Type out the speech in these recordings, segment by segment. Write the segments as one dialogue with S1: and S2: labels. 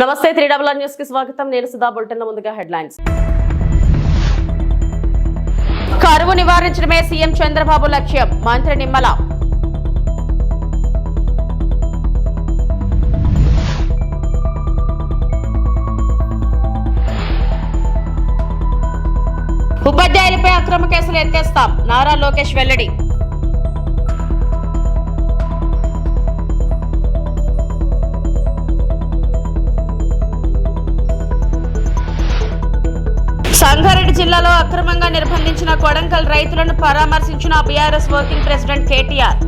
S1: నమస్తే 3 న్యూస్ కి స్వాగతం. నేను సుధా. బులెటిన్ లో ముందుగా హెడ్లైన్స్. కరువు నివారించడమే సీఎం చంద్రబాబు లక్ష్యం, మంత్రి నిమ్మల. ఉపాధ్యాయులపై అక్రమ కేసులు ఎత్తేస్తాం, నారా లోకేష్ వెల్లడి. సంగారెడ్డి జిల్లాలో అక్రమంగా నిర్బంధించిన కొడంగల్ రైతులను పరామర్శించిన బీఆర్ఎస్ వర్కింగ్ ప్రెసిడెంట్ కేటీఆర్.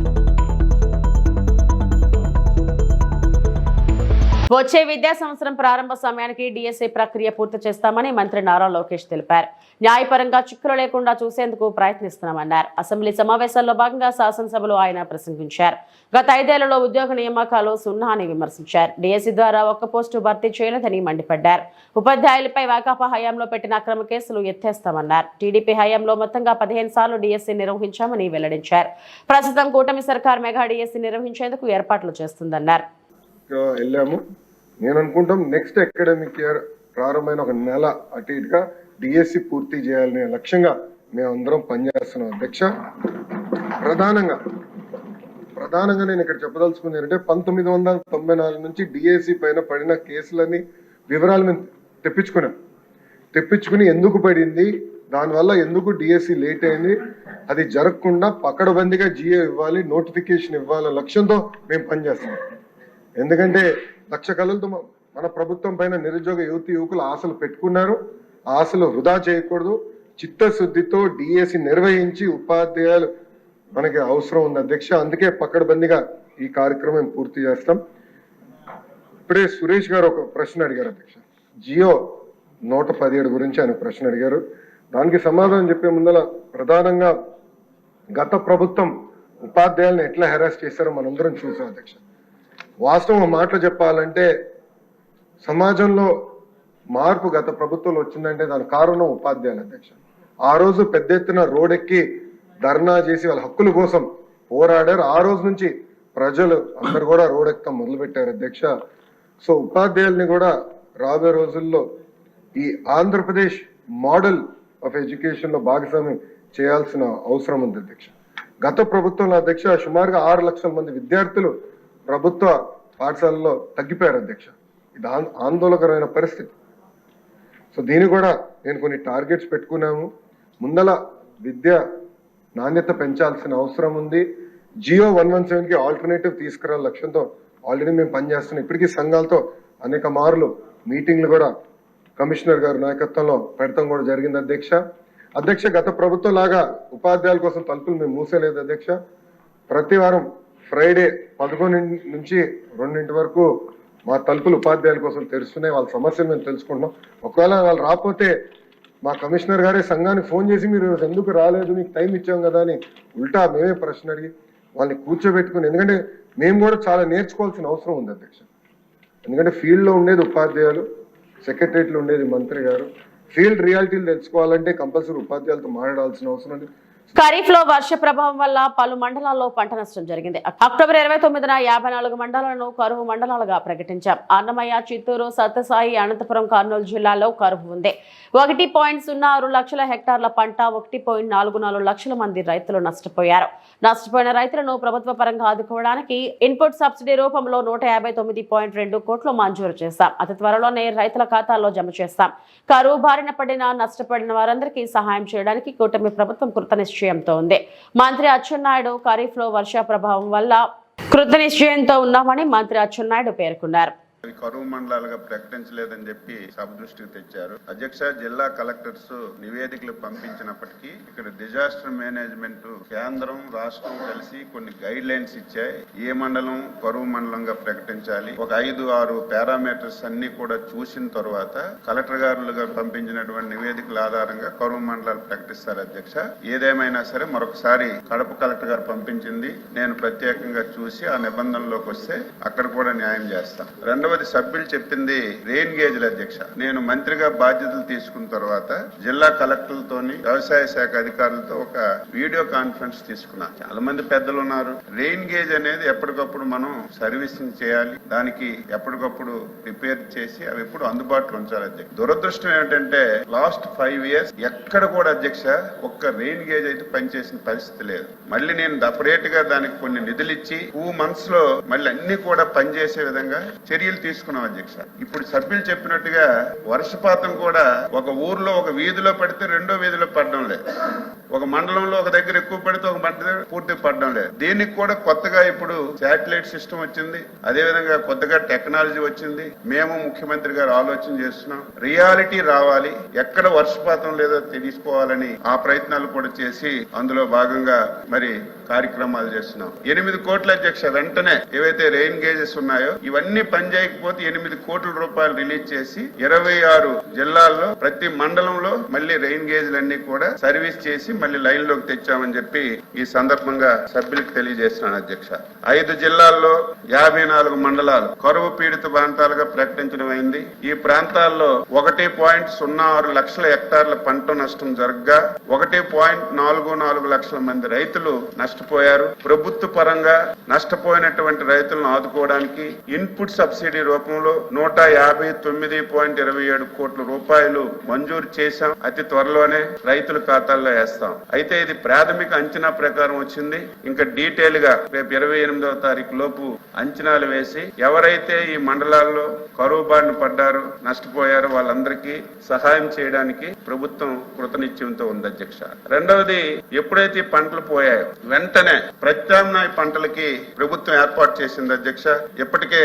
S1: వచ్చే విద్యా సంవత్సరం ప్రారంభ సమయానికి డిఎస్సి ప్రక్రియ పూర్తి చేస్తామని మంత్రి నారా లోకేష్ తెలిపారు. న్యాయపరంగా చిక్కులు లేకుండా చూసేందుకు ప్రయత్నిస్తున్నామన్నారు. అసెంబ్లీ సమావేశాల్లో భాగంగా శాసనసభలో ఆయన ప్రసంగించారు. గత 5 ఏళ్లలో ఉద్యోగ నియామకాలు 0 అని విమర్శించారు. డిఎస్సి ద్వారా ఒక్క పోస్టు భర్తీ చేయలేదని మండిపడ్డారు. ఉపాధ్యాయులపై వైకాపా హయాంలో పెట్టిన అక్రమ కేసులు ఎత్తేస్తామన్నారు. టీడీపీ హయాంలో మొత్తంగా 15 సార్లు డిఎస్సి నిర్వహించామని వెల్లడించారు. ప్రస్తుతం కూటమి సర్కార్ మెగా డిఎస్సి నిర్వహించేందుకు ఏర్పాట్లు చేస్తుందన్నారు.
S2: నేను అనుకుంటాం నెక్స్ట్ అకాడమిక్ ఇయర్ ప్రారంభమైన ఒక నెల అటు ఇటుగా డిఎస్సి పూర్తి చేయాలనే లక్ష్యంగా మేమందరం పనిచేస్తున్నాం అధ్యక్ష. ప్రధానంగా నేను ఇక్కడ చెప్పదలుచుకుంది ఏంటంటే 1994 నుంచి డిఎస్సి పైన పడిన కేసులన్నీ వివరాలు మేము తెప్పించుకుని ఎందుకు పడింది, దానివల్ల ఎందుకు డిఎస్సి లేట్ అయింది, అది జరగకుండా పకడ్బందీగా జియో ఇవ్వాలి, నోటిఫికేషన్ ఇవ్వాలనే లక్ష్యంతో మేము పనిచేస్తున్నాం. ఎందుకంటే 1,00,000 కళలతో మన ప్రభుత్వం పైన నిరుద్యోగ యువకులు ఆశలు పెట్టుకున్నారు. ఆ ఆశలు వృధా చేయకూడదు. చిత్తశుద్ధితో డిఎస్సి నిర్వహించి ఉపాధ్యాయులు మనకి అవసరం ఉంది అధ్యక్ష. అందుకే పకడ్బందీగా ఈ కార్యక్రమం పూర్తి చేస్తాం. ఇప్పుడే సురేష్ గారు ఒక ప్రశ్న అడిగారు అధ్యక్ష. జియో 117 గురించి ఆయన ప్రశ్న అడిగారు. దానికి సమాధానం చెప్పే ముందర ప్రధానంగా గత ప్రభుత్వం ఉపాధ్యాయులను ఎట్లా హెరాస్ చేశారో మనందరం చూసాం అధ్యక్ష. వాస్తవం మాటలు చెప్పాలంటే సమాజంలో మార్పు గత ప్రభుత్వంలో వచ్చిందంటే దాని కారణం ఉపాధ్యాయులు అధ్యక్ష. ఆ రోజు పెద్ద ఎత్తున రోడ్డెక్కి ధర్నా చేసి వాళ్ళ హక్కుల కోసం పోరాడారు. ఆ రోజు నుంచి ప్రజలు అందరు కూడా రోడ్డెక్కడం మొదలుపెట్టారు అధ్యక్ష. సో ఉపాధ్యాయుల్ని కూడా రాబోయే రోజుల్లో ఈ ఆంధ్రప్రదేశ్ మోడల్ ఆఫ్ ఎడ్యుకేషన్ లో భాగస్వామ్యం చేయాల్సిన అవసరం ఉంది అధ్యక్ష. గత ప్రభుత్వంలో అధ్యక్ష సుమారుగా 6 లక్షల మంది విద్యార్థులు ప్రభుత్వ పాఠశాలలో తగ్గిపోయారు అధ్యక్ష. ఇది ఆందోళనకరమైన పరిస్థితి. సో దీన్ని కూడా నేను కొన్ని టార్గెట్స్ పెట్టుకున్నాము. ముందల విద్య నాణ్యత పెంచాల్సిన అవసరం ఉంది. జియో 117కి ఆల్టర్నేటివ్ తీసుకురావాల లక్ష్యంతో ఆల్రెడీ మేము పనిచేస్తున్నాం. ఇప్పటికీ సంఘాలతో అనేక మార్లు మీటింగ్లు కూడా కమిషనర్ గారి నాయకత్వంలో పెడతాం కూడా జరిగింది అధ్యక్ష. గత ప్రభుత్వం లాగా ఉపాధ్యాయుల కోసం తలుపులు మేము మూసేలేదు అధ్యక్ష. ప్రతి వారం ఫ్రైడే 11 నుంచి 2 వరకు మా తలుపులు ఉపాధ్యాయుల కోసం తెరుస్తున్నాయి. వాళ్ళ సమస్యలు మేము తెలుసుకుంటున్నాం. ఒకవేళ వాళ్ళు రాకపోతే మా కమిషనర్ గారే సంఘానికి ఫోన్ చేసి మీరు ఎందుకు రాలేదు, మీకు టైం ఇచ్చాం కదా అని ఉల్టా మేమే ప్రశ్న అడిగి వాళ్ళని కూర్చోబెట్టుకుని, ఎందుకంటే మేము కూడా చాలా నేర్చుకోవాల్సిన అవసరం ఉంది అధ్యక్ష. ఎందుకంటే ఫీల్డ్లో ఉండేది ఉపాధ్యాయులు, సెక్రటరియట్లో ఉండేది మంత్రి గారు. ఫీల్డ్ రియాలిటీలు తెలుసుకోవాలంటే కంపల్సరీ ఉపాధ్యాయులతో మాట్లాడాల్సిన అవసరం ఉంది.
S1: ఖరీఫ్ లో వర్ష ప్రభావం వల్ల పలు మండలాల్లో పంట నష్టం జరిగింది. అక్టోబర్ 29న 54 మండలాలను కరువు మండలాలుగా ప్రకటించాం. అన్నమయ్య, చిత్తూరు, సత్యసాయి, అనంతపురం, కర్నూలు జిల్లాలో కరువు ఉంది. 1.06 లక్షల హెక్టార్ల పంట, 1.44 లక్షల మంది రైతులు నష్టపోయారు. నష్టపోయిన రైతులను ప్రభుత్వ పరంగా ఆదుకోవడానికి ఇన్పుట్ సబ్సిడీ రూపంలో 159.2 కోట్లు మంజూరు చేశాం. అతి త్వరలోనే రైతుల ఖాతాల్లో జమ చేస్తాం. కరువు బారిన పడిన నష్టపడిన వారందరికీ సహాయం చేయడానికి కూటమి ప్రభుత్వం కృతనిశ్చయంతో ఉంది. మంత్రి అచ్చెన్నాయుడు ఖరీఫ్ లో వర్ష ప్రభావం వల్ల కృతనిశ్చయంతో ఉన్నామని మంత్రి అచ్చెన్నాయుడు పేర్కొన్నారు.
S3: కరువు మండలాలుగా ప్రకటించలేదని చెప్పి సభ దృష్టికి తెచ్చారు అధ్యక్ష. జిల్లా కలెక్టర్స్ నివేదికలు పంపించినప్పటికీ ఇక్కడ డిజాస్టర్ మేనేజ్మెంట్ కేంద్రం రాష్ట్రం కలిసి కొన్ని గైడ్ లైన్స్ ఇచ్చాయి. ఏ మండలం కరువు మండలంగా ప్రకటించాలి, ఒక 5-6 పారామీటర్స్ అన్ని కూడా చూసిన తర్వాత కలెక్టర్ గారులుగా పంపించినటువంటి నివేదికల ఆధారంగా కరువు మండలాలు ప్రకటిస్తారు అధ్యక్ష. ఏదేమైనా సరే మరొకసారి కడప కలెక్టర్ గారు పంపించింది నేను ప్రత్యేకంగా చూసి ఆ నిబంధనలోకి వస్తే అక్కడ కూడా న్యాయం చేస్తాం. రెండవ రెండవది సభ్యులు చెప్పింది రెయిన్ గేజ్ల అధ్యక్ష. నేను మంత్రిగా బాధ్యతలు తీసుకున్న తర్వాత జిల్లా కలెక్టర్లతోని వ్యవసాయ శాఖ అధికారులతో ఒక వీడియో కాన్ఫరెన్స్ తీసుకున్నాను. చాలా మంది పెద్దలు ఉన్నారు. రెయిన్ గేజ్ అనేది ఎప్పటికప్పుడు మనం సర్వీసింగ్ చేయాలి, దానికి ఎప్పటికప్పుడు రిపేర్ చేసి అవి ఎప్పుడు అందుబాటులో ఉంచాలి అధ్యక్ష. దురదృష్టం ఏమిటంటే లాస్ట్ 5 years ఎక్కడ కూడా అధ్యక్ష ఒక్క రెయిన్ గేజ్ అయితే పనిచేసిన పరిస్థితి లేదు. మళ్ళీ నేను సపరేట్ గా దానికి కొన్ని నిధులు ఇచ్చి 2 months లో మళ్ళీ అన్ని కూడా పనిచేసే విధంగా చర్యలు తీసుకున్నాం అధ్యక్ష. ఇప్పుడు సభ్యులు చెప్పినట్టుగా వర్షపాతం కూడా ఒక ఊర్లో ఒక వీధిలో పడితే రెండో వీధిలో పడడం లేదు, ఒక మండలంలో ఒక దగ్గర ఎక్కువ పడితే ఒక మండలం పూర్తిగా పడడం లేదు. దీనికి కూడా కొత్తగా ఇప్పుడు శాటిలైట్ సిస్టమ్ వచ్చింది, అదే విధంగా కొత్తగా టెక్నాలజీ వచ్చింది. మేము ముఖ్యమంత్రి గారు ఆలోచన చేస్తున్నాం, రియాలిటీ రావాలి, ఎక్కడ వర్షపాతం లేదో తెలుసుకోవాలని ఆ ప్రయత్నాలు కూడా చేసి అందులో భాగంగా మరి కార్యక్రమాలు చేస్తున్నాం. 8 కోట్ల అధ్యక్ష వెంటనే ఏవైతే రెయిన్ గేజెస్ ఉన్నాయో ఇవన్నీ పనిచేయకపోతే 8 కోట్ల రూపాయలు రిలీజ్ చేసి 26 జిల్లాల్లో ప్రతి మండలంలో మళ్ళీ రెయిన్ గేజ్లన్నీ కూడా సర్వీస్ చేసి మళ్ళీ లైన్ లోకి తెచ్చామని చెప్పి ఈ సందర్భంగా సభ్యులకు తెలియజేస్తున్నాను అధ్యక్ష. 5 జిల్లాల్లో 54 మండలాలు కరువు పీడిత ప్రాంతాలుగా ప్రకటించడం అయింది. ఈ ప్రాంతాల్లో 1.06 లక్షల హెక్టార్ల పంట నష్టం జరగగా 1.44 లక్షల మంది రైతులు నష్టపోయారు. ప్రభుత్వ పరంగా నష్టపోయినటువంటి రైతులను ఆదుకోవడానికి ఇన్పుట్ సబ్సిడీ రూపంలో 159.27 కోట్ల రూపాయలు మంజూరు చేశాం. అతి త్వరలోనే రైతుల ఖాతాల్లో వేస్తాం. అయితే ఇది ప్రాథమిక అంచనా ప్రకారం వచ్చింది. ఇంకా డీటెయిల్ గా రేపు 28వ తారీఖు లోపు అంచనాలు వేసి ఎవరైతే ఈ మండలాల్లో కరువు బారిన పడ్డారో నష్టపోయారో వాళ్ళందరికీ సహాయం చేయడానికి ప్రభుత్వం కృతనిశ్చయంతో ఉంది అధ్యక్ష. రెండవది, ఎప్పుడైతే పంటలు పోయాయో వెంటనే ప్రత్యామ్నాయ పంటలకి ప్రభుత్వం ఏర్పాటు చేసింది అధ్యక్ష. ఇప్పటికే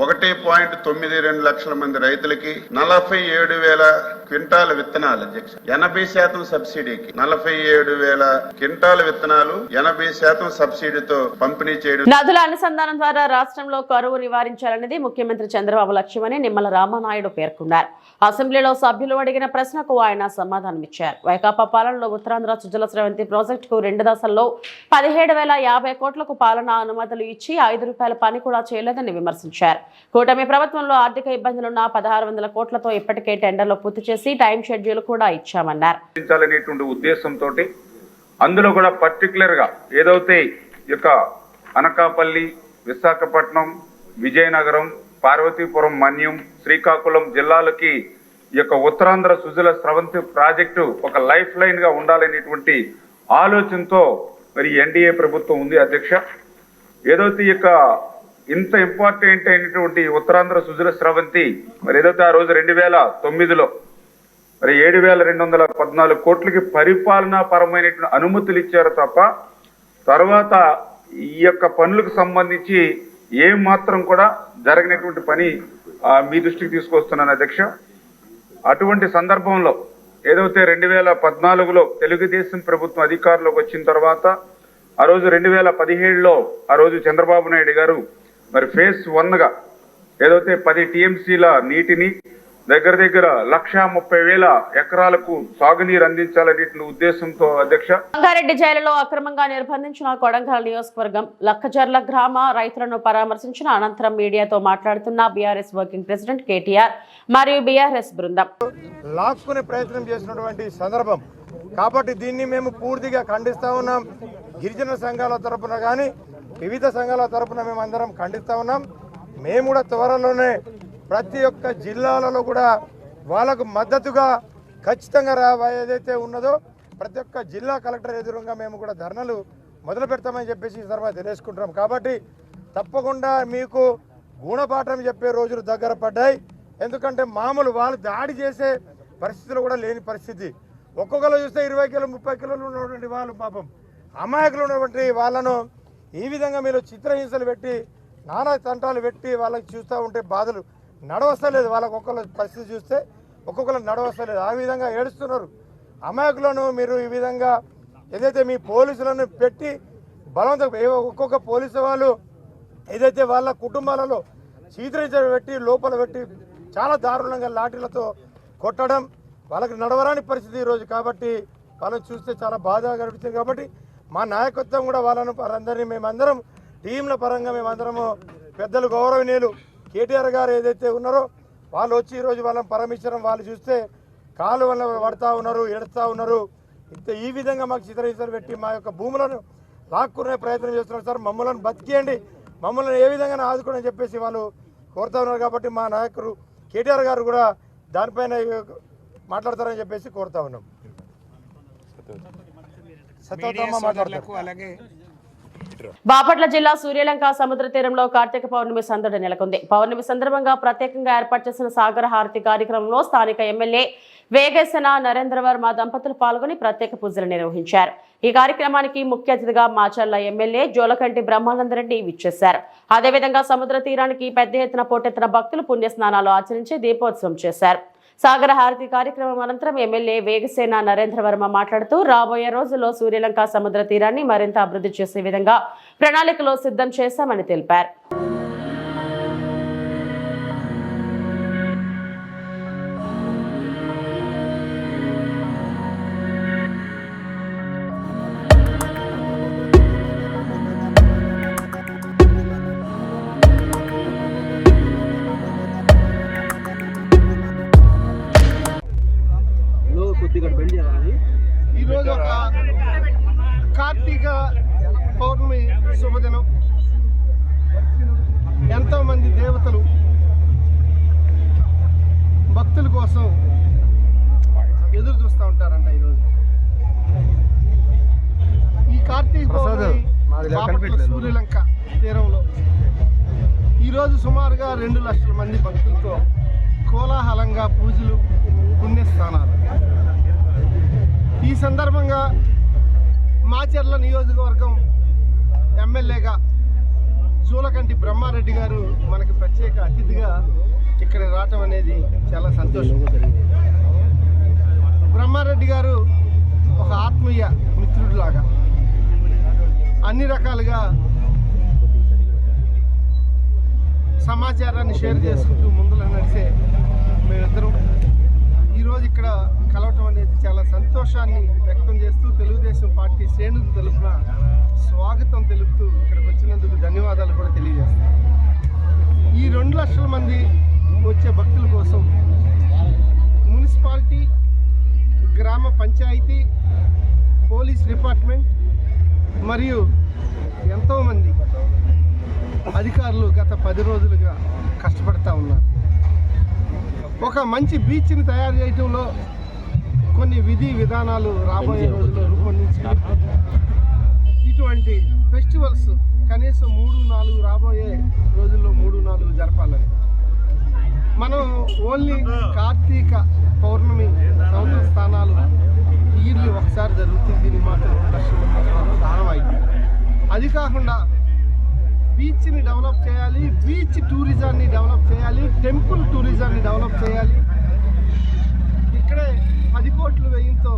S3: 1.92 లక్షల మంది రైతులకి 47,000 క్వింటాల విత్తనాలు అధ్యక్ష, 80% సబ్సిడీకి 47,000 క్వింటాల విత్తనాలు 80% సబ్సిడీతో పంపిణీ చేయడం.
S1: నదుల అనుసంధానం ద్వారా రాష్ట్రంలో కరువు నివారించాలనేది ముఖ్యమంత్రి చంద్రబాబు లక్ష్యమని నిమ్మల రామానాయుడు పేర్కొన్నారు. అసెంబ్లీలో సభ్యులు అడిగిన ప్రశ్నకు ఆయన సమాధానమిచ్చారు. వైకాపా పాలనలో ఉత్తరాంధ్ర సుజల స్రవంతి ప్రాజెక్టుకు 2 దశల్లో 17,050 కోట్లకు పాలనా అనుమతులు ఇచ్చి 5 రూపాయల పని కూడా చేయలేదని విమర్శించారు. కూటమి ప్రభుత్వంలో ఆర్థిక ఇబ్బందులున్న 1,600 కోట్లతో ఇప్పటికే టెండర్లు పూర్తి చేసి టైం షెడ్యూల్ కూడా ఇచ్చామన్నారు.
S4: ఉద్దేశంతో అందులో కూడా పర్టికులర్ గా ఏదైతే ఇక అనకాపల్లి, విశాఖపట్నం, విజయనగరం, పార్వతీపురం, మన్యం, శ్రీకాకుళం జిల్లాలకి ఈ యొక్క ఉత్తరాంధ్ర సుజల స్రవంతి ప్రాజెక్టు ఒక లైఫ్ లైన్ గా ఉండాలనేటువంటి ఆలోచనతో మరి ఎన్డీఏ ప్రభుత్వం ఉంది అధ్యక్ష. ఏదైతే ఇక ఇంత ఇంపార్టెంట్ అయినటువంటి ఉత్తరాంధ్ర సుజల స్రవంతి మరి ఏదైతే ఆ రోజు 2009లో మరి 7,214 కోట్లకి పరిపాలనా పరమైనటువంటి అనుమతులు ఇచ్చారు తప్ప తర్వాత ఈ యొక్క పనులకు సంబంధించి ఏం మాత్రం కూడా జరగనటువంటి పని మీ దృష్టికి తీసుకొస్తున్నాను అధ్యక్ష. అటువంటి సందర్భంలో ఏదైతే 2014లో తెలుగుదేశం ప్రభుత్వం అధికారంలోకి వచ్చిన తర్వాత ఆ రోజు 2017లో ఆ రోజు చంద్రబాబు నాయుడు గారు మరి ఫేజ్ 1గా ఏదైతే 10 TMCల నీటిని దగ్గర 1,30,000 ఎకరాలకు సాగునీరు అందించాలనే ఉద్దేశంతో అధ్యక్ష.
S1: రంగారెడ్డి జైలులో అక్రమంగా నిర్బంధించిన కొడంగల్ నియోజకవర్గం లక్కజర్ల గ్రామ రైతులను పరామర్శించిన అనంతరం మీడియాతో మాట్లాడుతున్న బీఆర్ఎస్ వర్కింగ్ ప్రెసిడెంట్ కేటీఆర్ మరియు బీఆర్ఎస్ బృందం
S5: లాక్కునే ప్రయత్నం చేసినటువంటి సందర్భం కాబట్టి దీన్ని మేము పూర్తిగా ఖండిస్తా ఉన్నాం. గిరిజన సంఘాల తరపున కానీ వివిధ సంఘాల తరపున మేము అందరం ఖండిస్తా ఉన్నాం. మేము కూడా త్వరలోనే ప్రతి ఒక్క జిల్లాలలో కూడా వాళ్ళకు మద్దతుగా ఖచ్చితంగా ఏదైతే ఉన్నదో ప్రతి ఒక్క జిల్లా కలెక్టర్ ఎదురుగా మేము కూడా ధర్నాలు మొదలు పెడతామని చెప్పేసి ఈ తర్వాత తెలియజేసుకుంటున్నాం. కాబట్టి తప్పకుండా మీకు గుణపాఠం చెప్పే రోజులు దగ్గర పడ్డాయి. ఎందుకంటే మామూలు వాళ్ళు దాడి చేసే పరిస్థితులు కూడా లేని పరిస్థితి. ఒక్కొక్కరు చూస్తే 20 కిలో 30 కిలోలు ఉన్నటువంటి వాళ్ళు పాపం అమాయకులు ఉన్నటువంటి వాళ్ళను ఈ విధంగా మీరు చిత్రహింసలు పెట్టి నానా తంటాలు పెట్టి వాళ్ళకి చూస్తూ ఉంటే బాధలు నడవస్తలేదు. వాళ్ళకి ఒక్కొక్కరు పరిస్థితి చూస్తే ఒక్కొక్కరు నడవస్తలేదు. ఆ విధంగా ఏడుస్తున్నారు. అమాయకులను మీరు ఈ విధంగా ఏదైతే మీ పోలీసులను పెట్టి బలవంతం ఒక్కొక్క పోలీసు వాళ్ళు ఏదైతే వాళ్ళ కుటుంబాలలో చిత్రహింసలు పెట్టి లోపల పెట్టి చాలా దారుణంగా లాఠీలతో కొట్టడం వాళ్ళకి నడవరాని పరిస్థితి ఈరోజు. కాబట్టి వాళ్ళని చూస్తే చాలా బాధ కనిపిస్తుంది. కాబట్టి మా నాయకత్వం కూడా వాళ్ళందరినీ మేమందరం టీంల పరంగా మేమందరము పెద్దలు గౌరవనీయులు కేటీఆర్ గారు ఏదైతే ఉన్నారో వాళ్ళు వచ్చి ఈరోజు వాళ్ళని పరమేశ్వరం వాళ్ళు చూస్తే కాలు వల్ల పడతా ఉన్నారు, ఎడుతూ ఉన్నారు. ఈ విధంగా మాకు చిత్రహింసలు పెట్టి మా యొక్క భూములను లాక్కునే ప్రయత్నం చేస్తున్నారు. సార్ మమ్మల్ని బతికేయండి, మమ్మల్ని ఏ విధంగా ఆదుకోండి అని చెప్పేసి వాళ్ళు కోరుతా ఉన్నారు. కాబట్టి మా నాయకుడు కేటీఆర్ గారు కూడా దానిపైన మాట్లాడతారని చెప్పేసి కోరుతా ఉన్నాం.
S1: బాపట్ల జిల్లా సూర్యలంక సముద్ర తీరంలో కార్తీక పౌర్ణమి సందడి నెలకొంది. పౌర్ణమి సందర్భంగా ప్రత్యేకంగా ఏర్పాటు చేసిన సాగర హారతి కార్యక్రమంలో స్థానిక ఎమ్మెల్యే వేగేశన నరేంద్రవర్మ దంపతులు పాల్గొని ప్రత్యేక పూజలు నిర్వహించారు. ఈ కార్యక్రమానికి ముఖ్య అతిథిగా మాచర్ల ఎమ్మెల్యే జోలకంటి బ్రహ్మానందరెడ్డి విచ్చేశారు. అదేవిధంగా సముద్ర తీరానికి పెద్ద ఎత్తున పోటెత్తిన భక్తులు పుణ్యస్నానాలు ఆచరించి దీపోత్సవం చేశారు. సాగర హారతి కార్యక్రమం అనంతరం ఎమ్మెల్యే వేగసేన నరేంద్రవర్మ మాట్లాడుతూ రాబోయే రోజుల్లో సూర్యలంక సముద్ర తీరాన్ని మరింత అభివృద్ధి చేసే విధంగా ప్రణాళికలో సిద్ధం చేశామని తెలిపారు.
S6: ఈరోజు ఒక కార్తీక పౌర్ణమి శుభదినం. ఎంతో మంది దేవతలు భక్తుల కోసం ఎదురు చూస్తూ ఉంటారంట. ఈరోజు ఈ కార్తీక పౌర్ణమి సూర్యలంక తీరంలో ఈరోజు సుమారుగా 2 లక్షల మంది భక్తులతో కోలాహలంగా పూజలు, పుణ్యస్థానాలు. ఈ సందర్భంగా మాచర్ల నియోజకవర్గం ఎమ్మెల్యేగా జూలకంటి బ్రహ్మారెడ్డి గారు మనకి ప్రత్యేక అతిథిగా ఇక్కడ రావటం అనేది చాలా సంతోషం. బ్రహ్మారెడ్డి గారు ఒక ఆత్మీయ మిత్రుడిలాగా అన్ని రకాలుగా సమాచారాన్ని షేర్ చేసుకుంటూ ముందులో నడిచే మేమిద్దరం ఈరోజు ఇక్కడ కలవటం అనేది చాలా సంతోషాన్ని వ్యక్తం చేస్తూ తెలుగుదేశం పార్టీ శ్రేణులు తరపున స్వాగతం తెలుపుతూ ఇక్కడికి వచ్చినందుకు ధన్యవాదాలు కూడా తెలియజేస్తాం. ఈ 2 లక్షల మంది వచ్చే భక్తుల కోసం మున్సిపాలిటీ, గ్రామ పంచాయతీ, పోలీస్ డిపార్ట్మెంట్ మరియు ఎంతోమంది అధికారులు గత 10 రోజులుగా కష్టపడతా ఉన్నారు. ఒక మంచి బీచ్ని తయారు చేయడంలో కొన్ని విధి విధానాలు రాబోయే రోజుల్లో రూపొందించి ఇటువంటి ఫెస్టివల్స్ కనీసం 3-4 రాబోయే రోజుల్లో 3-4 జరపాలని. మనం ఓన్లీ కార్తీక పౌర్ణమి సముద్ర స్థానాలు ఇయర్లీ ఒకసారి జరుగుతుంది. దీనికి మాత్రం 2 లక్షల మంది దానం అయింది. అది కాకుండా బీచ్ని డెవలప్ చేయాలి, బీచ్ టూరిజాన్ని డెవలప్ చేయాలి, టెంపుల్ టూరిజాన్ని డెవలప్ చేయాలి. ఇక్కడే 10 కోట్ల వ్యయంతో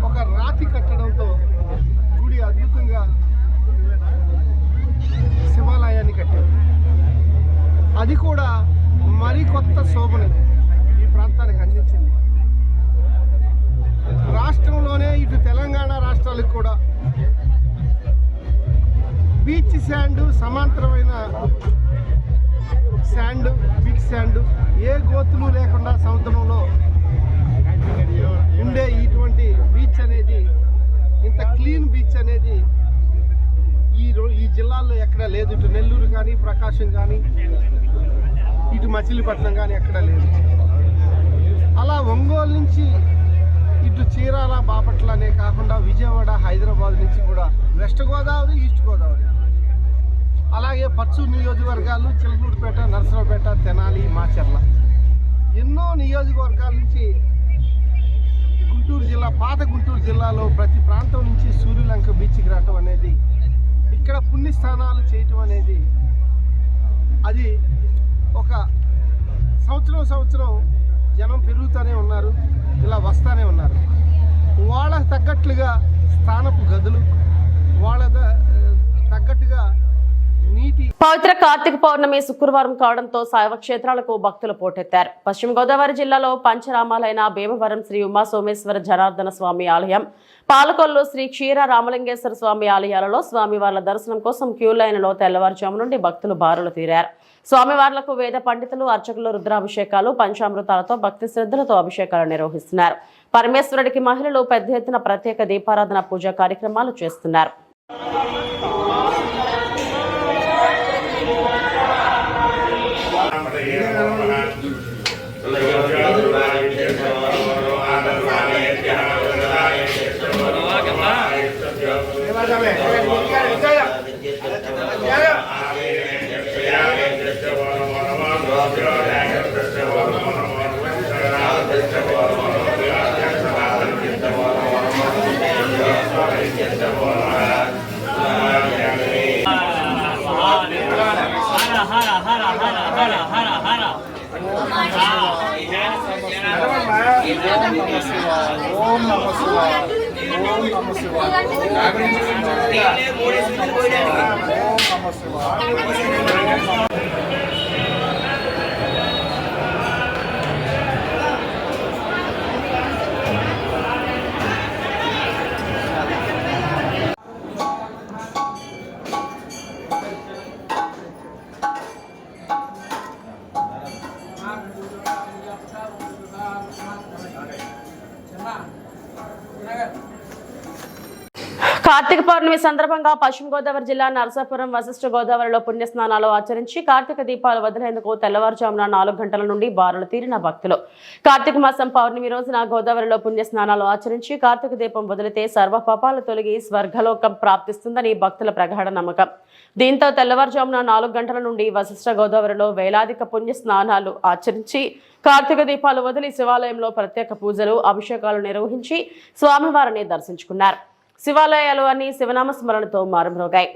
S6: ఒక రాతి కట్టడంతో గుడి అద్భుతంగా శివాలయాన్ని కట్టారు. అది కూడా మరికొత్త శోభని ఈ ప్రాంతానికి అందించింది. రాష్ట్రంలోనే ఇటు తెలంగాణ రాష్ట్రాలకు కూడా బీచ్ శాండ్, సమాంతరమైన శాండ్, బీచ్ శాండ్, ఏ గోతులు లేకుండా సముద్రంలో ఉండే ఇటువంటి బీచ్ అనేది, ఇంత క్లీన్ బీచ్ అనేది ఈ జిల్లాల్లో ఎక్కడా లేదు. ఇటు నెల్లూరు కానీ, ప్రకాశం కానీ, ఇటు మచిలీపట్నం కానీ ఎక్కడా లేదు. అలా ఒంగోలు నుంచి ఇటు చీరాల, బాపట్ల అనే కాకుండా విజయవాడ, హైదరాబాద్ నుంచి కూడా వెస్ట్ గోదావరి, ఈస్ట్ గోదావరి, అలాగే పచ్చూరు నియోజకవర్గాలు, చిలకూరుపేట, నరసరావుపేట, తెనాలి, మాచర్ల, ఎన్నో నియోజకవర్గాల నుంచి గుంటూరు జిల్లా, పాత గుంటూరు జిల్లాలో ప్రతి ప్రాంతం నుంచి సూర్యలంక బీచ్కి రావటం అనేది, ఇక్కడ పుణ్యస్థానాలు చేయటం అనేది, అది ఒక సంవత్సరం జనం పెరుగుతూనే ఉన్నారు, ఇలా వస్తూనే ఉన్నారు. వాళ్ళకు తగ్గట్లుగా స్థానపు గదులు, వాళ్ళ తగ్గట్టుగా నీటి
S1: పవిత్ర కార్తీక పౌర్ణమి శుక్రవారం కావడంతో శైవ క్షేత్రాలకు భక్తులు పోటెత్తారు. పశ్చిమ గోదావరి జిల్లాలో పంచరామాలైన భీమవరం శ్రీ ఉమా సోమేశ్వర జనార్దన స్వామి ఆలయం, పాలకొల్లు శ్రీ క్షీర రామలింగేశ్వర స్వామి ఆలయాలలో స్వామివార్ల దర్శనం కోసం క్యూ లైన్లో తెల్లవారుజాము నుండి భక్తులు బారులు తీరారు. స్వామివార్లకు వేద పండితులు, అర్చకులు రుద్రాభిషేకాలు, పంచామృతాలతో భక్తి శ్రద్ధలతో అభిషేకాలు నిర్వహిస్తున్నారు. పరమేశ్వరుడికి మహిళలు పెద్ద ఎత్తున ప్రత్యేక దీపారాధన పూజా కార్యక్రమాలు చేస్తున్నారు.
S6: ఓం నమః శివాయ ఓం నమః శివాయ
S1: కార్తీక పౌర్ణమి సందర్భంగా పశ్చిమ గోదావరి జిల్లా నరసాపురం వశిష్ఠ గోదావరిలో పుణ్యస్నానాలు ఆచరించి కార్తీక దీపాలు వదిలేందుకు తెల్లవారుజామున 4 గంటల నుండి బారులు తీరిన భక్తులు. కార్తీక మాసం పౌర్ణమి రోజున గోదావరిలో పుణ్యస్నానాలు ఆచరించి కార్తీక దీపం వదిలితే సర్వ పాపాలు తొలగి స్వర్గలోకం ప్రాప్తిస్తుందని భక్తుల ప్రగాఢ నమ్మకం. దీంతో తెల్లవారుజామున 4 గంటల నుండి వశిష్ఠ గోదావరిలో వేలాదిక పుణ్య స్నానాలు ఆచరించి కార్తీక దీపాలు వదిలి శివాలయంలో ప్రత్యేక పూజలు, అభిషేకాలు నిర్వహించి స్వామివారిని దర్శించుకున్నారు. శివాలయాలు అన్ని శివనామ స్మరణతో మారుమ్రోగాయి.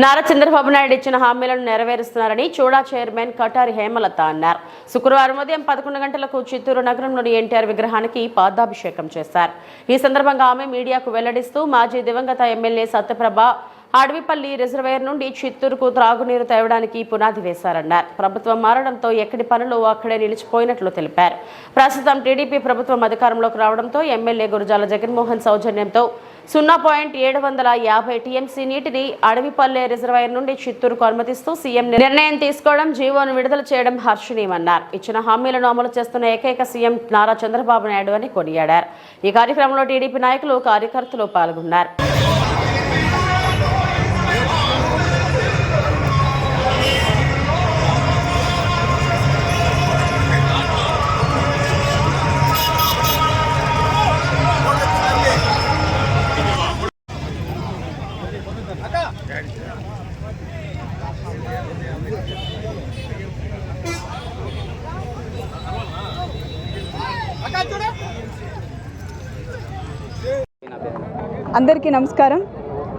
S1: నారా చంద్రబాబు నాయుడు ఇచ్చిన హామీలను నెరవేరుస్తున్నారని చూడా చైర్మన్ కటారి హేమలత అన్నారు. శుక్రవారం ఉదయం 11 గంటలకు చిత్తూరు నగరంలోని ఎన్టీఆర్ విగ్రహానికి పాదాభిషేకం చేశారు. ఈ సందర్భంగా ఆమె మీడియాకు వెల్లడిస్తూ మాజీ దివంగత ఎమ్మెల్యే సత్యప్రభ అడవిపల్లి రిజర్వేయర్ నుండి చిత్తూరుకు త్రాగునీరు తేవడానికి పునాది వేశారన్నారు. ప్రభుత్వం మారడంతో ఎక్కడి పనులు అక్కడే నిలిచిపోయినట్లు తెలిపారు. ప్రస్తుతం టీడీపీ ప్రభుత్వం అధికారంలోకి రావడంతో ఎమ్మెల్యే గురజాల జగన్మోహన్ సౌజన్యంతో 0.750 టీఎంసీ నీటిని అడవిపల్లె రిజర్వాయర్ నుండి చిత్తూరుకు అనుమతిస్తూ సీఎం నిర్ణయం తీసుకోవడం, జీవోను విడుదల చేయడం హర్షణీయమన్నారు. ఇచ్చిన హామీలను అమలు చేస్తున్న ఏకైక సీఎం నారా చంద్రబాబు నాయుడు అని కొనియాడారు. ఈ కార్యక్రమంలో టీడీపీ నాయకులు, కార్యకర్తలు పాల్గొన్నారు.
S7: అందరికీ నమస్కారం.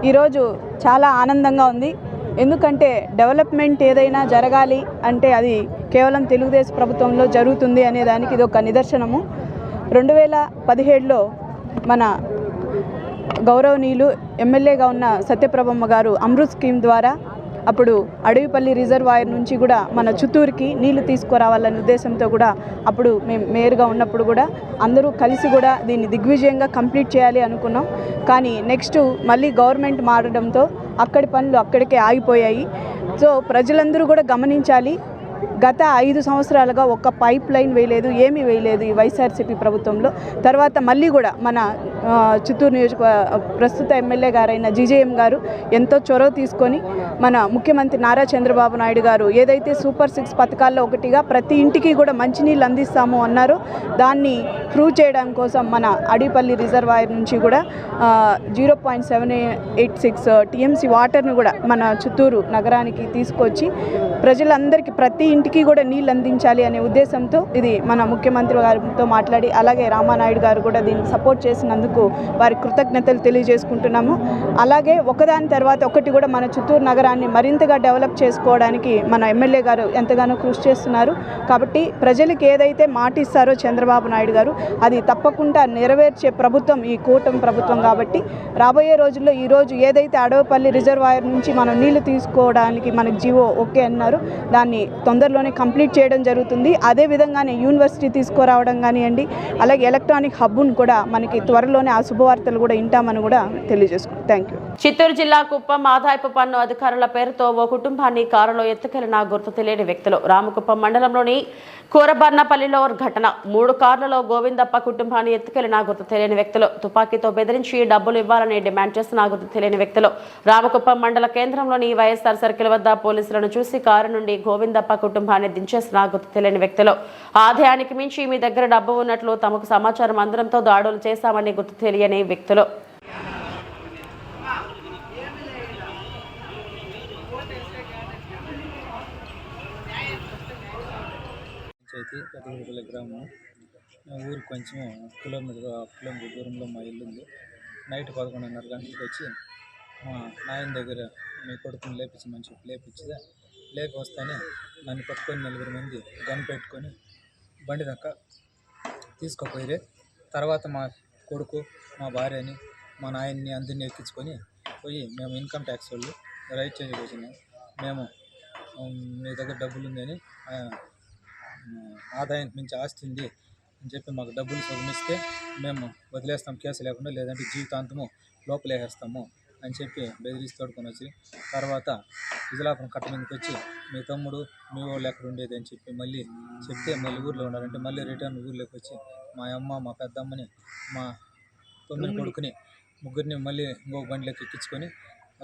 S7: ఈరోజు చాలా ఆనందంగా ఉంది. ఎందుకంటే డెవలప్మెంట్ ఏదైనా జరగాలి అంటే అది కేవలం తెలుగుదేశం ప్రభుత్వంలో జరుగుతుంది అనే దానికి ఇది ఒక నిదర్శనము. 2017లో మన గౌరవనీయులు ఎమ్మెల్యేగా ఉన్న సత్యప్రభమ్మ గారు అమృత్ స్కీమ్ ద్వారా అప్పుడు అడవిపల్లి రిజర్వాయర్ నుంచి కూడా మన చిత్తూరుకి నీళ్లు తీసుకురావాలనే ఉద్దేశంతో కూడా అప్పుడు మేము మేయర్గా ఉన్నప్పుడు కూడా అందరూ కలిసి కూడా దీన్ని దిగ్విజయంగా కంప్లీట్ చేయాలి అనుకున్నాం. కానీ నెక్స్ట్ మళ్ళీ గవర్నమెంట్ మారడంతో అక్కడి పనులు అక్కడికే ఆగిపోయాయి. సో ప్రజలందరూ కూడా గమనించాలి, గత 5 సంవత్సరాలుగా ఒక్క పైప్ లైన్ వేయలేదు, ఏమీ వేయలేదు ఈ వైఎస్ఆర్సీపీ ప్రభుత్వంలో. తర్వాత మళ్ళీ కూడా మన చిత్తూరు నియోజకవర్గ ప్రస్తుత ఎమ్మెల్యే గారైన జీజేఎం గారు ఎంతో చొరవ తీసుకొని మన ముఖ్యమంత్రి నారా చంద్రబాబు నాయుడు గారు ఏదైతే సూపర్ 6 పథకాల్లో ఒకటిగా ప్రతి ఇంటికి కూడా మంచినీళ్ళు అందిస్తాము అన్నారో దాన్ని ప్రూవ్ చేయడం కోసం మన అడిపల్లి రిజర్వాయర్ నుంచి కూడా 0.786 టీఎంసీ వాటర్ను కూడా మన చిత్తూరు నగరానికి తీసుకొచ్చి ప్రజలందరికీ ప్రతి ఇంటికి కూడా నీళ్ళు అందించాలి అనే ఉద్దేశంతో ఇది మన ముఖ్యమంత్రి గారితో మాట్లాడి అలాగే రామానాయుడు గారు కూడా దీన్ని సపోర్ట్ చేసినందుకు వారి కృతజ్ఞతలు తెలియజేసుకుంటున్నాము. అలాగే ఒకదాని తర్వాత ఒకటి కూడా మన చిత్తూరు నగరాన్ని మరింతగా డెవలప్ చేసుకోవడానికి మన ఎమ్మెల్యే గారు ఎంతగానో కృషి చేస్తున్నారు. కాబట్టి ప్రజలకు ఏదైతే మాట ఇస్తారో చంద్రబాబు నాయుడు గారు అది తప్పకుండా నెరవేర్చే ప్రభుత్వం ఈ కూటమి ప్రభుత్వం. కాబట్టి రాబోయే రోజుల్లో ఈరోజు ఏదైతే అడవిపల్లి రిజర్వాయర్ నుంచి మనం నీళ్లు తీసుకోవడానికి మనకు జీవో ఓకే అన్నారు, దాన్ని తొందరలోనే కంప్లీట్ చేయడం జరుగుతుంది. అదేవిధంగానే యూనివర్సిటీ తీసుకురావడం కానివ్వండి, అలాగే ఎలక్ట్రానిక్ హబ్ను కూడా మనకి త్వరలోనే ఆ శుభవార్తలు కూడా వింటామని కూడా తెలియజేసుకుంటాం. Thank you.
S1: చిత్తూరు జిల్లా కుప్పం ఆదాయపు పన్ను అధికారుల పేరుతో ఓ కుటుంబాన్ని కారులో ఎత్తుకెళ్లిన గుర్తు తెలియని వ్యక్తులు. రామకుప్పం మండలంలోని కూరబర్నపల్లిలో ఘటన. 3 కార్లలో గోవిందప్ప కుటుంబాన్ని ఎత్తుకెళ్లిన గుర్తు తెలియని వ్యక్తులు. తుపాకీతో బెదిరించి డబ్బులు ఇవ్వాలని డిమాండ్ చేస్తున్న గుర్తు తెలియని వ్యక్తులు. రామకుప్పం మండల కేంద్రంలోని వైఎస్ఆర్ సర్కిల్ వద్ద పోలీసులను చూసి కారు నుండి గోవిందప్ప కుటుంబాన్ని దించేసిన గుర్తు తెలియని వ్యక్తులు. ఆదాయానికి మించి మీ దగ్గర డబ్బు ఉన్నట్లు తమకు సమాచారం అందడంతో దాడులు చేశామని గుర్తు తెలియని వ్యక్తులు.
S8: పెద్దపల్లి గ్రామం, ఊరికి కొంచెం కిలోమీటర్ దూరంలో మా ఇల్లు ఉంది. నైట్ 11:30 గంటలకు వచ్చి మా నాయన దగ్గర మీ కొడుకుని లేపించమని చెప్పి లేపి వస్తానే నన్ను పట్టుకొని 4 మంది గన్ పెట్టుకొని బండి దాకా తీసుకుపోయారు. తర్వాత మా కొడుకు, మా భార్యని, మా నాయన్ని అందరినీ ఎక్కించుకొని పోయి మేము ఇన్కమ్ ట్యాక్స్ వాళ్ళు రైట్ చేంజ్కి వచ్చినాం. మేము మీ దగ్గర డబ్బులు ఉందని ఆదాయానికి మించి ఆస్తి ఉంది అని చెప్పి మాకు డబ్బులు సగమిస్తే మేము వదిలేస్తాం కేసు లేకుండా, లేదంటే జీవితాంతము లోపలేసేస్తాము అని చెప్పి బెదిరించి తోడుకొని వచ్చి తర్వాత విజలాపురం కట్ట మీదకి వచ్చి మీ తమ్ముడు మీ వాళ్ళు ఎక్కడ ఉండేది అని చెప్పి మళ్ళీ చెప్తే మళ్ళీ ఊర్లో ఉండాలంటే మళ్ళీ రిటర్న్ ఊర్లోకి వచ్చి మా అమ్మ, మా పెద్దమ్మని, మా తమ్ముని కొడుకుని ముగ్గురిని మళ్ళీ ఇంకొక బండిలోకి ఎక్కించుకొని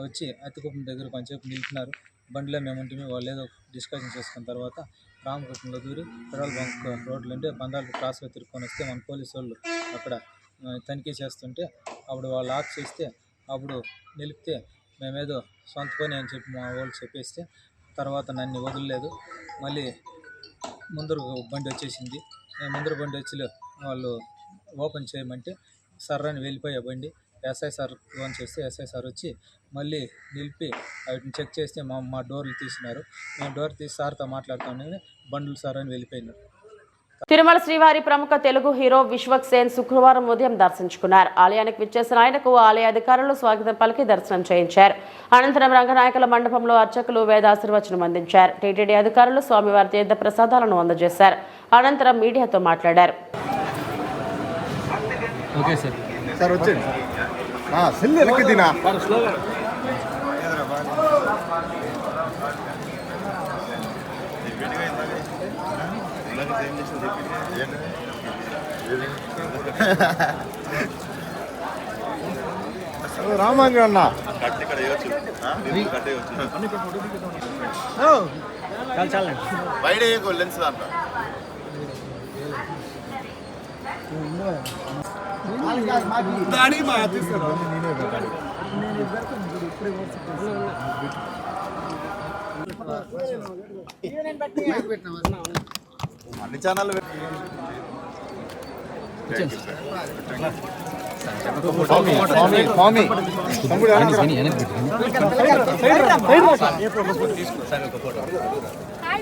S8: వచ్చి అతికుప్పం దగ్గర కొంచెంసేపు నిలిపినారు. బండిలో మేము ఉంటుంది, వాళ్ళు ఏదో డిస్కషన్ చేసుకున్న తర్వాత రామకృష్ణలో దూరి పెట్రోల్ బంక్ రోడ్లు అంటే బండాలు క్రాస్గా తిరుక్కొని వస్తే మన పోలీసు వాళ్ళు అక్కడ తనిఖీ చేస్తుంటే అప్పుడు వాళ్ళు ఆఫ్ చేస్తే అప్పుడు నిలిపితే మేమేదో సొంత పని అని చెప్పి మా వాళ్ళు చెప్పేస్తే తర్వాత నన్ను వదలలేదు. మళ్ళీ ముందర బండి వచ్చేసింది. ముందర బండి వచ్చి వాళ్ళు ఓపెన్ చేయమంటే సర్రని వెళ్ళిపోయే బండి. ఎస్ఐ సార్ ఫోన్ చేస్తే ఎస్ఐ సార్ వచ్చి మళ్ళీ నిలిపి వాటిని చెక్ చేస్తే మా డోర్లు తీసినారు. మేము డోర్ తీసి సార్తో మాట్లాడుతామని బండ్లు సార్ అని వెళ్ళిపోయినారు.
S1: తిరుమల శ్రీవారి ప్రముఖ తెలుగు హీరో విశ్వక్ సేన్ శుక్రవారం ఉదయం దర్శించుకున్నారు. ఆలయానికి విచ్చేసిన ఆయనకు ఆలయ అధికారులు స్వాగతం పలికి దర్శనం చేయించారు. అనంతరం రంగనాయకుల మండపంలో అర్చకులు వేదాశీర్వచనం అందించారు. టీటీడీ అధికారులు స్వామివారి తీర్థ ప్రసాదాలను అందజేశారు. అనంతరం మీడియాతో మాట్లాడారు.
S5: రామాంజన్ అన్న అన్ని channel
S9: Hi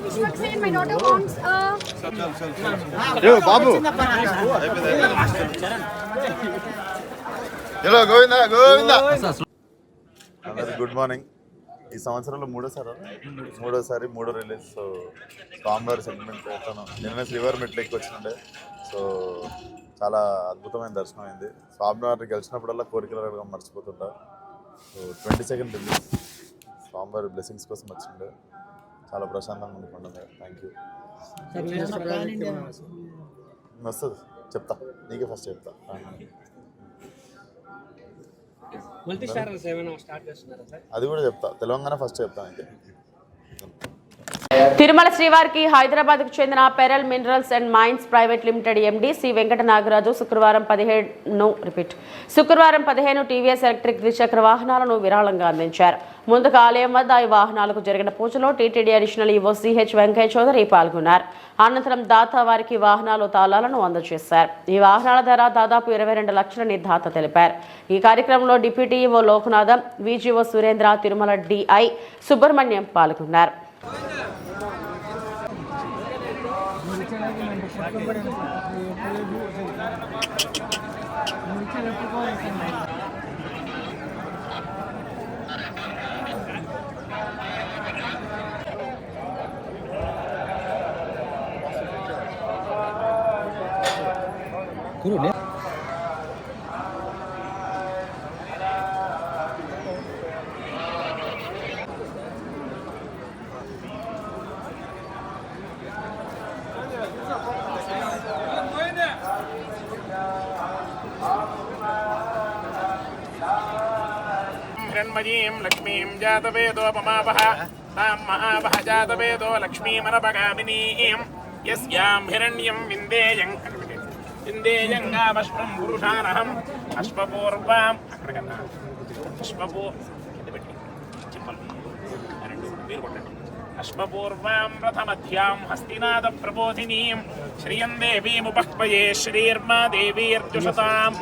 S9: Vishwaksen, my daughter wants
S5: బాబు
S10: అందరికి గుడ్ మార్నింగ్. ఈ సంవత్సరంలో మూడోసారి రిలీజ్. సో స్వామివారి సెంటిమెంట్ నిన్న శ్రీవారి మెట్లు ఎక్కువ వచ్చిండే. సో చాలా అద్భుతమైన దర్శనం అయింది. స్వామివారిని గెలిచినప్పుడల్లా కోరికలు మర్చిపోతుంటా. సో 22nd రిలీజ్ స్వామివారి బ్లెస్సింగ్స్ కోసం వచ్చిండే. చాలా ప్రశాంతంగా ఉంది పండుగ. Thank you. వస్తుంది చెప్తా, నీకే ఫస్ట్ చెప్తా. అది కూడా చెప్తా, తెలంగాణ ఫస్ట్ చెప్తా. అయితే
S1: తిరుమల శ్రీవారికి హైదరాబాద్ కు చెందిన pearl minerals and mines private limited MD Shri Venkata Nagaraju శుక్రవారం 15 టీవీఎస్ ఎలక్ట్రిక్ ద్విచక్ర వాహనాలను విరాళంగా అందించారు. ముందుగా ఆలయం వద్ద ఈ వాహనాలకు జరిగిన పూజలో TTD additional EO CH Venkaiah Chowdary పాల్గొన్నారు. అనంతరం దాత వారికి వాహనాలు తాళాలను అందజేశారు. ఈ వాహనాల ధర దాదాపు 22 లక్షలని దాత తెలిపారు. ఈ కార్యక్రమంలో deputy EO Lokanatham, VGO Surendra, Tirumala DI Subrahmanyam పాల్గొన్నారు.
S11: हिरण्मयीं लक्ष्मीं जातवेदोपमावह तां महावह जातवेदो लक्ष्मीमनपगामिनीं यस्यां हिरण्यं विन्देयङ्गावश्वं पुरुषानहम् अश्वपूर्वाम् अश्वपूर्वां रथमध्यां हस्तिनादप्रबोधिनीं श्रियं देवीमुपह्वये श्रीर्मा देवीर्जुषताम्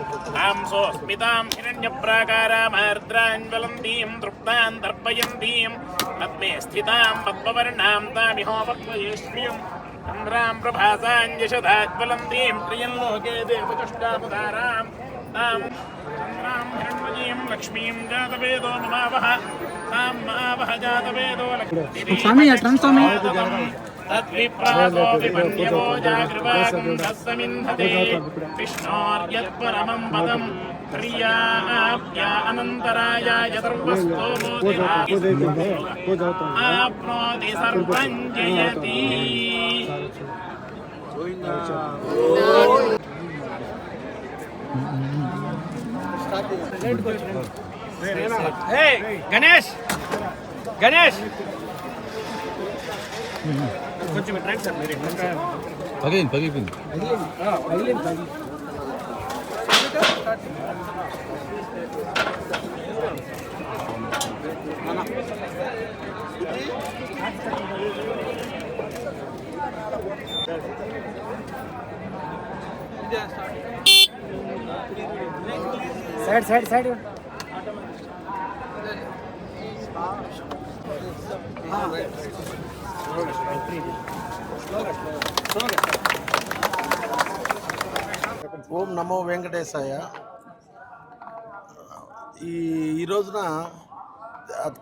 S11: आंसोऽस्मितां हिरण्यप्राकारामार्द्राञ्ज्वलन्तीं तृप्तां दर्पयन्तीं पद्मे स्थितां पद्मवर्णां तामिहोपह्वये श्रियं चन्द्रां प्रभासाञ्जशदाज्वलन्तीं प्रियं लोके देवचष्टामुदारां तां चन्द्रां हिरण्मयीं लक्ष्मीं जातवेदो ममावह तां महावह जातवेदो लक्ष्मीं तद्विप्रासो विपन्यवो जागृवागुण्डस्समिन्धते विष्णोर्यत्परमं पदं प्रियाप्या अनन्तराय यदर्वस्तोमोदिवाप्नोति सर्वं जयति.
S6: గణేష్ గణేష్ కొంచెం రండి సార్ మీరు
S8: పగిలింది
S6: సైడ్
S12: ఓం నమో వెంకటేశాయ. ఈ రోజున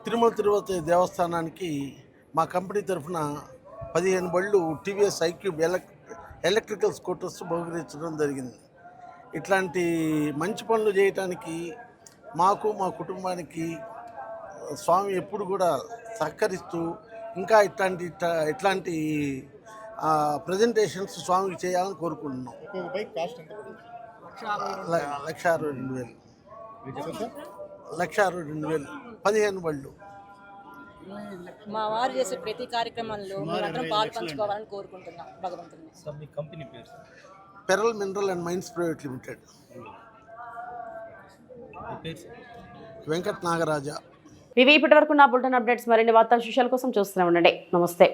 S12: తిరుమల తిరుపతి దేవస్థానానికి మా కంపెనీ తరఫున 15 బళ్ళు టీవీఎస్ ఐక్యూబ్ ఎలక్ట్రికల్ స్కూటర్స్ బహుకరించడం జరిగింది. ఇట్లాంటి మంచి పనులు చేయటానికి మాకు మా కుటుంబానికి స్వామి ఎప్పుడు కూడా సహకరిస్తూ ఇంకా ఇట్లాంటి ప్రజెంటేషన్స్ స్వామికి చేయాలని కోరుకుంటున్నాం. 1,62,000 15 బళ్ళు.
S13: మా వారు చేసే ప్రతి కార్యక్రమంలో మేమందరం పాలు పంచుకోవాలని కోరుకుంటున్నాం భగవంతుని.
S12: Pearl mineral and mines private limited. Venkata Nagaraja.
S1: ఇవి ఇప్పటి వరకు నా బులెటిన్ అప్డేట్స్. మరిన్ని వార్తా విశేషాల కోసం చూస్తూనే ఉండండి. నమస్తే.